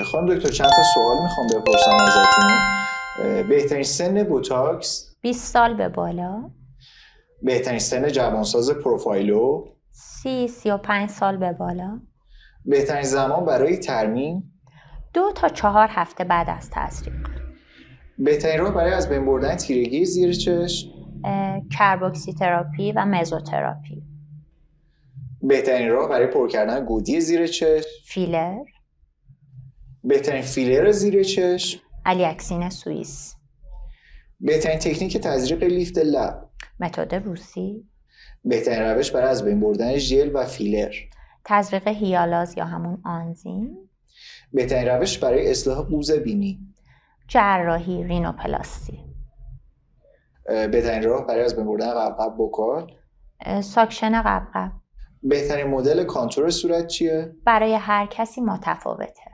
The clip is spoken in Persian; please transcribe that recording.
خانم دکتر چند تا سوال میخوام بپرسم ازتون. بهترین سن بوتاکس؟ 20 سال به بالا. بهترین سن جوانساز پروفایلو؟ 35 سال به بالا. بهترین زمان برای ترمیم؟ 2 تا 4 هفته بعد از تزریق. بهترین راه برای از بین بردن تیرگی زیر چشم؟ کربوکسی تراپی و مزوتراپی. بهترین راه برای پر کردن گودی زیر چشم؟ فیلر. بهترین فیلر زیر چشم؟ الیاکسین سوئیس. بهترین تکنیک تزریق لیفت لب؟ متد روسی. بهترین روش برای از بین بردن ژل و فیلر؟ تزریق هیالاز یا همون آنزیم. بهترین روش برای اصلاح قوز بینی؟ جراحی رینوپلاستی. بهترین راه برای از بین بردن قبقب بکال؟ ساکشن قبقب. بهترین مدل کانتور صورت چیه؟ برای هر کسی متفاوته.